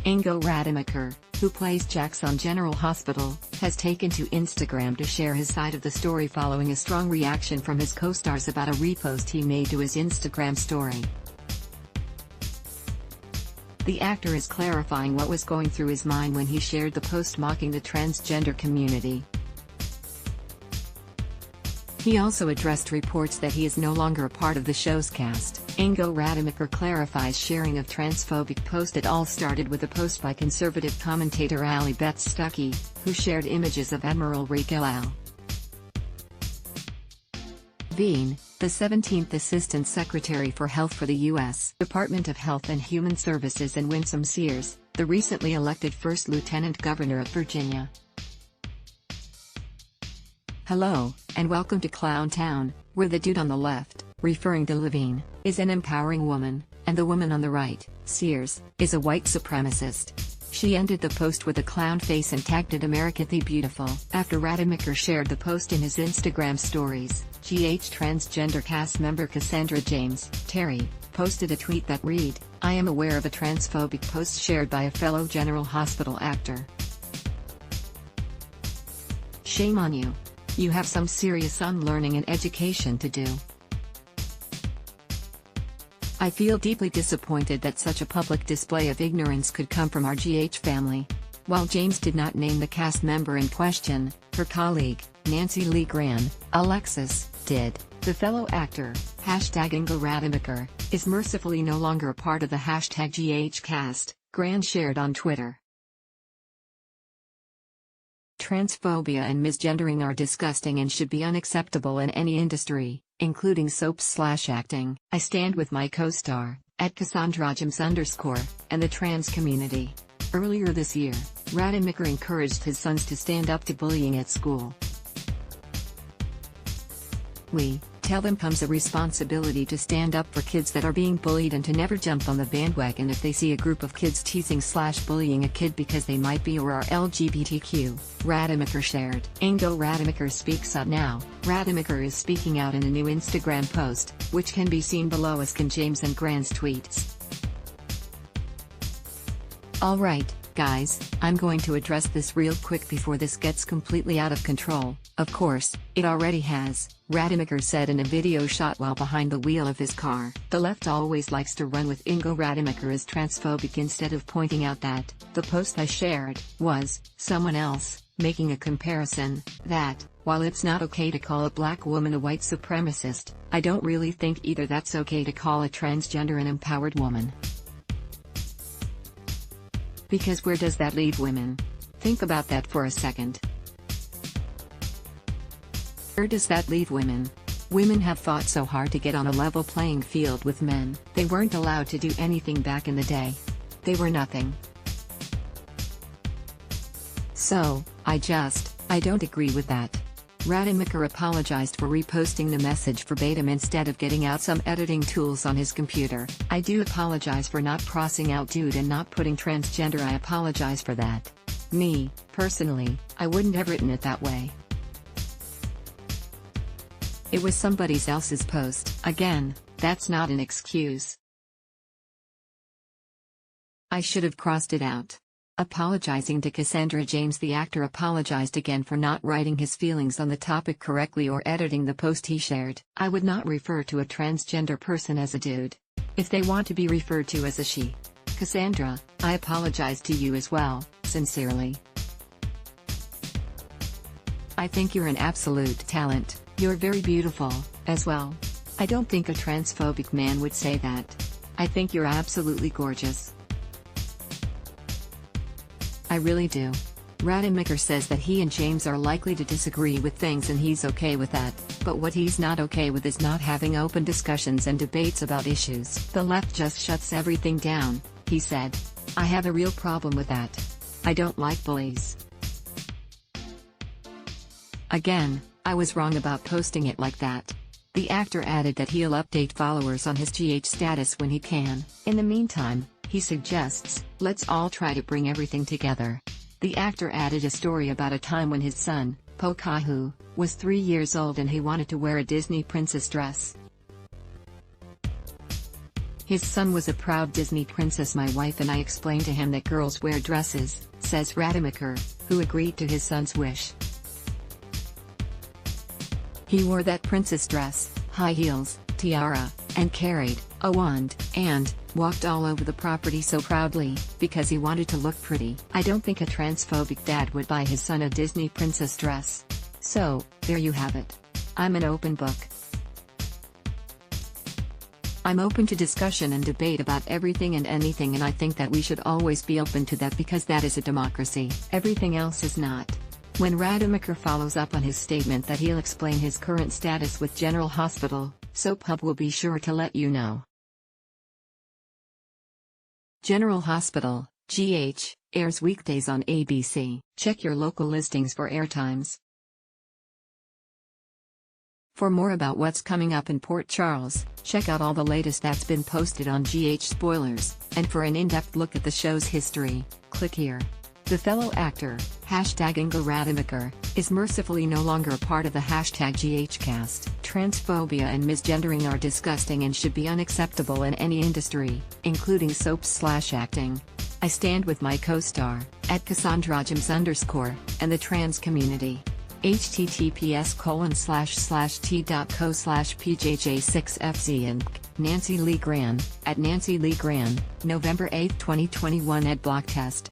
Ingo Rademacher, who plays Jax on General Hospital, has taken to Instagram to share his side of the story following a strong reaction from his co-stars about a repost he made to his Instagram story. The actor is clarifying what was going through his mind when he shared the post mocking the transgender community. He also addressed reports that he is no longer a part of the show's cast. Ingo Rademacher Clarifies sharing of transphobic post. It all started with a post by conservative commentator Ali Beth Stuckey, who shared images of Admiral Raquel Al. Veen, the 17th Assistant Secretary for Health for the U.S. Department of Health and Human Services, and Winsome Sears, the recently elected First Lieutenant Governor of Virginia. Hello, and welcome to Clown Town, where the dude on the left, referring to Levine, is an empowering woman, and the woman on the right, Sears, is a white supremacist. She ended the post with a clown face and tagged it America the Beautiful. After Rademacher shared the post in his Instagram stories, GH transgender cast member Cassandra James, Terry, posted a tweet that read, "I am aware of a transphobic post shared by a fellow General Hospital actor. Shame on you. You have some serious unlearning and education to do. I feel deeply disappointed that such a public display of ignorance could come from our GH family." While James did not name the cast member in question, her colleague, Nancy Lee Gran, Alexis, did. The fellow actor, #Ingo Rademacher, is mercifully no longer a part of the #GHcast, Gran shared on Twitter. Transphobia and misgendering are disgusting and should be unacceptable in any industry, including soaps/acting. I stand with my co-star, @CassandraJames_, and the trans community. Earlier this year, Rademacher encouraged his sons to stand up to bullying at school. We tell them comes a responsibility to stand up for kids that are being bullied and to never jump on the bandwagon if they see a group of kids teasing/bullying a kid because they might be or are LGBTQ, Rademacher shared. Ingo Rademacher speaks out now. Rademacher is speaking out in a new Instagram post, which can be seen below as can James and Gran's tweets. Alright, guys, I'm going to address this real quick before this gets completely out of control. Of course, it already has, Rademacher said in a video shot while behind the wheel of his car. The left always likes to run with Ingo Rademacher as transphobic instead of pointing out that the post I shared was someone else, making a comparison that, while it's not okay to call a black woman a white supremacist, I don't really think either that's okay to call a transgender an empowered woman. Because where does that leave women? Think about that for a second. Where does that leave women? Women have fought so hard to get on a level playing field with men. They weren't allowed to do anything back in the day. They were nothing. So, I don't agree with that. Rademacher apologized for reposting the message verbatim instead of getting out some editing tools on his computer. "I do apologize for not crossing out dude and not putting transgender. I apologize for that. Me, personally, I wouldn't have written it that way. It was somebody else's post." Again, that's not an excuse. "I should have crossed it out." Apologizing to Cassandra James, the actor apologized again for not writing his feelings on the topic correctly or editing the post he shared. "I would not refer to a transgender person as a dude. If they want to be referred to as a she. Cassandra, I apologize to you as well, sincerely. I think you're an absolute talent. You're very beautiful, as well. I don't think a transphobic man would say that. I think you're absolutely gorgeous. I really do." Rademacher says that he and James are likely to disagree with things and he's okay with that, but what he's not okay with is not having open discussions and debates about issues. "The left just shuts everything down," he said. "I have a real problem with that. I don't like bullies." Again, I was wrong about posting it like that. The actor added that he'll update followers on his GH status when he can. In the meantime, he suggests, let's all try to bring everything together. The actor added a story about a time when his son, Pokahu, was 3 years old and he wanted to wear a Disney princess dress. His son was a proud Disney princess. My wife and I explained to him that girls wear dresses, says Rademacher, who agreed to his son's wish. He wore that princess dress, high heels, tiara, and carried a wand, and walked all over the property so proudly, because he wanted to look pretty. I don't think a transphobic dad would buy his son a Disney princess dress. So, there you have it. I'm an open book. I'm open to discussion and debate about everything and anything, and I think that we should always be open to that because that is a democracy. Everything else is not. When Rademacher follows up on his statement that he'll explain his current status with General Hospital, SoapHub will be sure to let you know. General Hospital, GH, airs weekdays on ABC. Check your local listings for airtimes. For more about what's coming up in Port Charles, check out all the latest that's been posted on GH Spoilers, and for an in-depth look at the show's history, click here. The fellow actor, #Ingo Rademacher, is mercifully no longer a part of the #GHcast. Transphobia and misgendering are disgusting and should be unacceptable in any industry, including soaps/acting. I stand with my co-star, @CassandraJames_, and the trans community. https://t.co/pjj6fz and Nancy Lee Gran, @Nancy Lee Gran, November 8, 2021 @Blocktest.